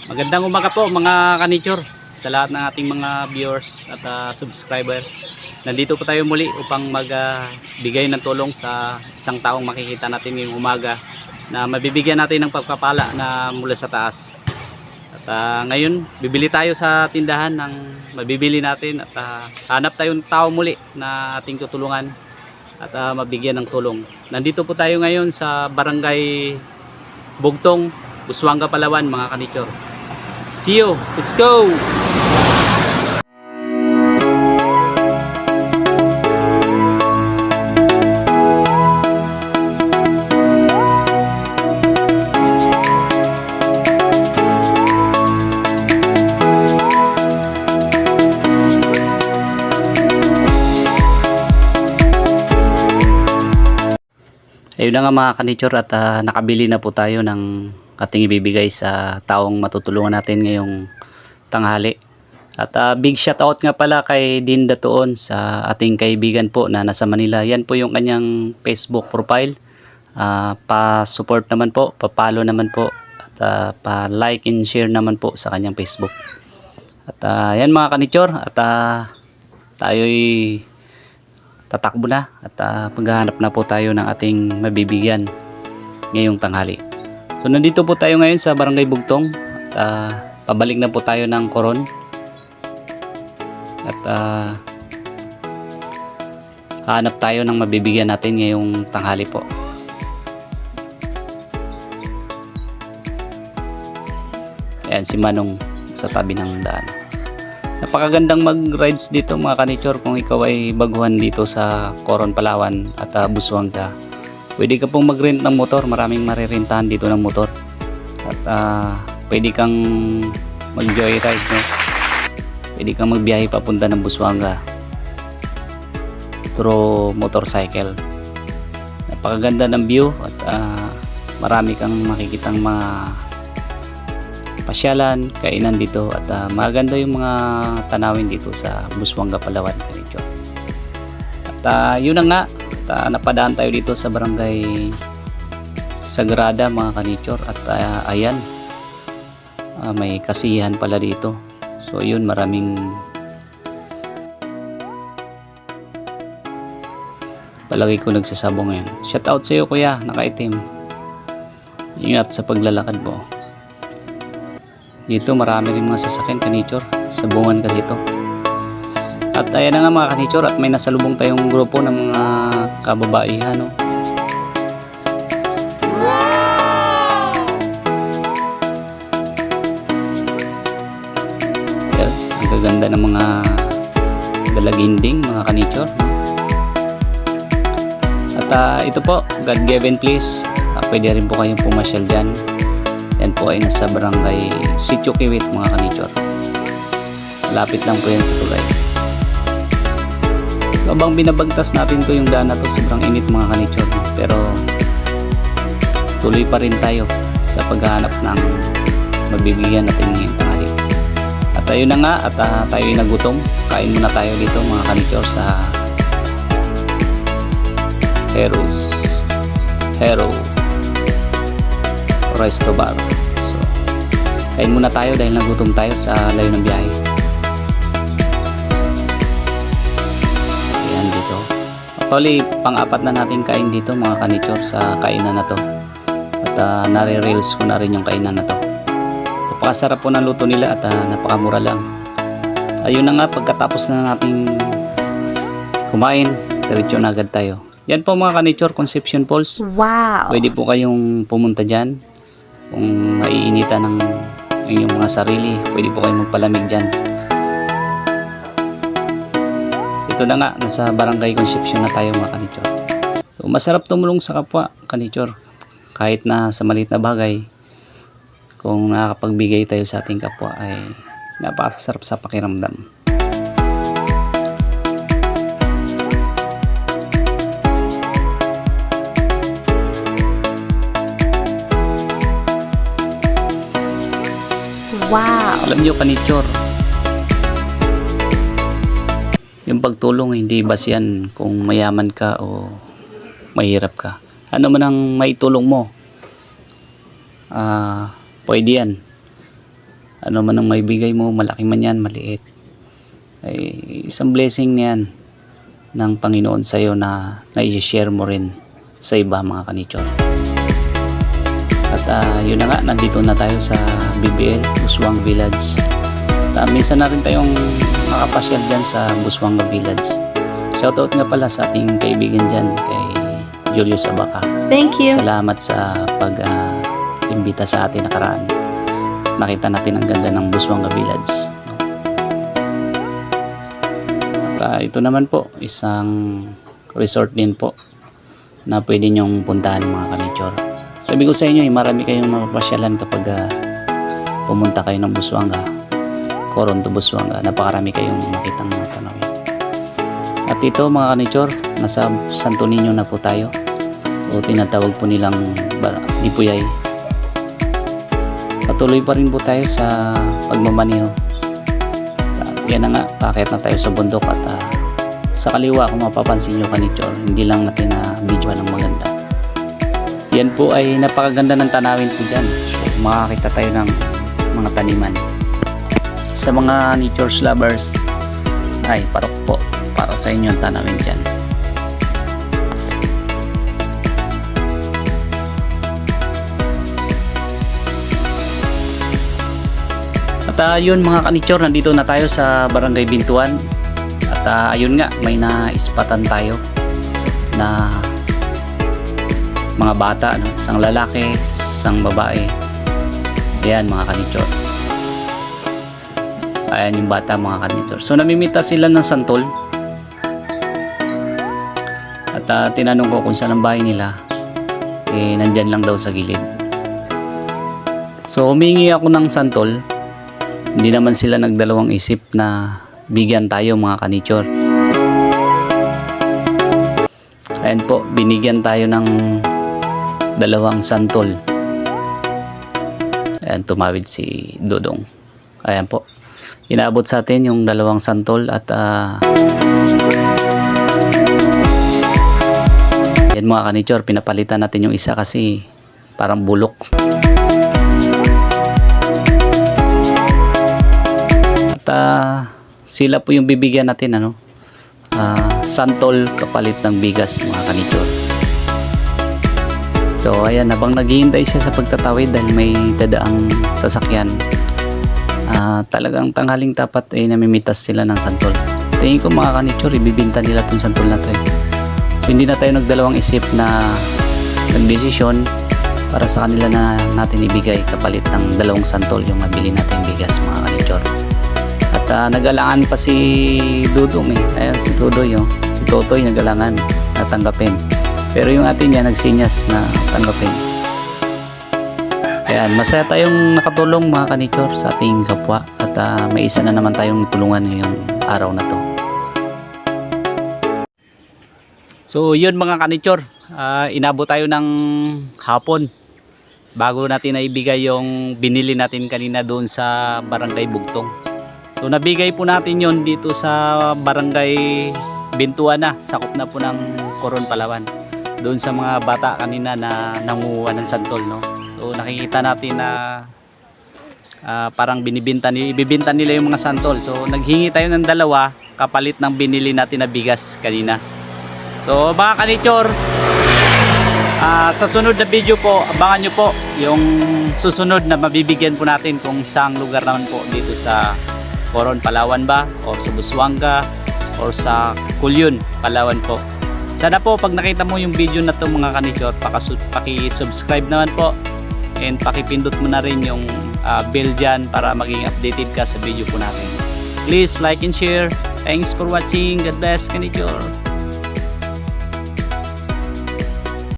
Magandang umaga po mga kanichor sa lahat ng ating mga viewers at subscriber. Nandito po tayo muli upang magbigay ng tulong sa isang taong makikita natin ngayong umaga na mabibigyan natin ng pagpapala na mula sa taas. At ngayon bibili tayo sa tindahan ng mabibili natin at hanap tayong tao muli na ating tutulungan at mabigyan ng tulong. Nandito po tayo ngayon sa Barangay Bugtong, Busuanga, Palawan mga kanichor. See you. Let's go. Ayun na nga mga kanichor at nakabili na po tayo ng ating ibibigay sa taong matutulungan natin ngayong tanghali. At big shout out nga pala kay Dean Datoon sa ating kaibigan po na nasa Manila. Yan po yung kanyang Facebook profile. Pa-support naman po, pa-follow naman po at pa-like and share naman po sa kanyang Facebook. At yan mga kanichor at tayo'y tatakbo na at maghahanap na po tayo ng ating mabibigyan ngayong tanghali. So nandito po tayo ngayon sa Barangay Bugtong at pabalik na po tayo ng Coron at hanap tayo ng mabibigyan natin ngayong tanghali po. Ayan si Manong sa tabi ng daan. Napakagandang mag-rides dito mga kanichor kung ikaw ay baguhan dito sa Coron, Palawan at Busuanga. Pwede ka pong mag-rent ng motor, maraming marirentahan dito ng motor. At pwede kang mag-joyride, no? Pwede kang magbiyahe papunta ng Busuanga through motorcycle. Napakaganda ng view at marami kang makikitang mga pasyalan, kainan dito at maganda yung mga tanawin dito sa Busuanga, Palawan, kanichor. At yun na nga, napadaan tayo dito sa Barangay Sagrada mga kanichor at ayan, may kasiyahan pala dito. So yun, maraming palagi ko nagsasabong ngayon. Shout out sa iyo kuya, nakaitim. Ingat sa paglalakad mo. Dito marami rin mga sasakyan kanichor, sabungan kasi ito. At ayan na nga mga kanichor at may nasalubong tayong grupo ng mga kababaihan, no? Well, ang gaganda ng mga dalaginding mga kanichor, no? At ito po, God given please, pwede rin po kayong pumasyal dyan. Yan po ay nasa Barangay Sitio Kiwit mga kanichor. Malapit lang po yan sa tulay. So, habang binabagtas natin to yung daan na to, sobrang init mga kanichor, pero tuloy pa rin tayo sa paghahanap ng mabibigyan natin ngayong tanghali. At ayun na nga at tayo'y nagutom. Kain muna tayo dito mga kanichor sa Hero Resto Bar. So, kain muna tayo dahil nagutom tayo sa layo ng biyahe. Actually, pang-apat na natin kain dito mga kanichor sa kainan na to. At nare-reels ko na rin yung kainan na to. Napakasarap po ng luto nila at napakamura lang. Ayun na nga, pagkatapos na natin kumain, diretso na agad tayo. Yan po mga kanichor, Concepcion Falls. Wow! Pwede po kayong pumunta dyan. Kung naiinitan ng inyong mga sarili, pwede po kayong magpalamig dyan. Ito na nga, nasa Barangay Concepcion na tayo mga kanichor. So, masarap tumulong sa kapwa kanichor. Kahit na sa maliit na bagay, kung nakakapagbigay tayo sa ating kapwa ay napakasarap sa pakiramdam. Wow! Alam nyo kanichor, yung pagtulong hindi basihan kung mayaman ka o mahirap ka. Ano man ang maitulong mo, pwede yan. ano man ang maibigay mo, malaki man yan, maliit, ay isang blessing niyan ng Panginoon sa iyo na i-share mo rin sa iba, mga kanichor. At yun na nga, nandito na tayo sa BBL, Buswang Village. At minsan na rin tayong makapasyal dyan sa Buswang Village. Shoutout nga pala sa ating kaibigan dyan, kay Julius Abaca. Thank you. Salamat sa pag-imbita sa atin nakaraan. Nakita natin ang ganda ng Buswang Village. At ito naman po, isang resort din po na pwede nyong puntahan, mga kanichor. Sabi ko sa inyo, marami kayong mapapasyalan kapag pumunta kayo ng Busuanga, Coron to Busuanga. Napakarami kayong makitang mga tanawin. At ito, mga kanichor, nasa Santo Niño na po tayo, o tinatawag po nilang Dipuyay. Patuloy pa rin po tayo sa pagmamaniho. Yan na nga, paakyat na tayo sa bundok. At sa kaliwa, kung mapapansin nyo, kanichor, hindi lang natin na video ng maganda. Yan po ay napakaganda ng tanawin po dyan. So, makakita tayo ng mga taniman. Sa mga nature lovers, ay parok po, para sa inyo ang tanawin dyan. At yun, mga kanichor, nandito na tayo sa Barangay Bintuan. At ayun nga, may na-ispatan tayo na mga bata, no? Isang lalaki, isang babae. Ayan, mga kanichor. Ayan yung bata, mga kanichor. So namimita sila ng santol. At tinanong ko kung saan ang bahay nila. Nandyan lang daw sa gilid. So humingi ako ng santol. Hindi naman sila nagdalawang isip na bigyan tayo, mga kanichor. Ayan po, binigyan tayo ng 2 santol. Ayan, tumawid si Dodong. Ayan po, inaabot sa atin yung 2 santol. At ayan, mga kanichor, pinapalitan natin yung isa kasi parang bulok. At sila po yung bibigyan natin, santol kapalit ng bigas, mga kanichor. So ayan, habang naghihintay siya sa pagtatawid dahil may dadaang sasakyan, talagang tanghaling tapat namimitas sila ng santol. Tingin ko, mga kanichor, ibibinta nila itong santol na to. So hindi na tayo nagdalawang isip na nagdesisyon, para sa kanila na natin ibigay kapalit ng 2 santol yung nabili natin bigas, mga kanichor. At nagalangan pa si Dudong Ayan, si Tudoy, si Totoy nagalangan na tanggapin. Pero yung atin niya nagsinyas na tanggapin. Ayan, masaya tayong nakatulong, mga kanichor, sa ating kapwa. At may isa na naman tayong tulungan ngayong araw na to. So yun, mga kanichor, inabot tayo ng hapon bago natin naibigay yung binili natin kanina doon sa Barangay Bugtong. So nabigay po natin yon dito sa Barangay Bintuan na, sakop na po ng Coron, Palawan. Doon sa mga bata kanina na nanguha ng santol, no? So nakikita natin na parang ibibinta nila yung mga santol. So naghingi tayo ng 2 kapalit ng binili natin na bigas kanina. So mga kanichor, sa sunod na video po, abangan nyo po yung susunod na mabibigyan po natin kung saang lugar naman po dito sa Coron, Palawan ba, o sa Busuanga, o sa Culion, Palawan po. Sana po pag nakita mo yung video na to, mga kanichor, paki-subscribe naman po, and pakipindot mo na rin yung bell dyan para maging updated ka sa video po natin. Please like and share. Thanks for watching. God bless, kanichor.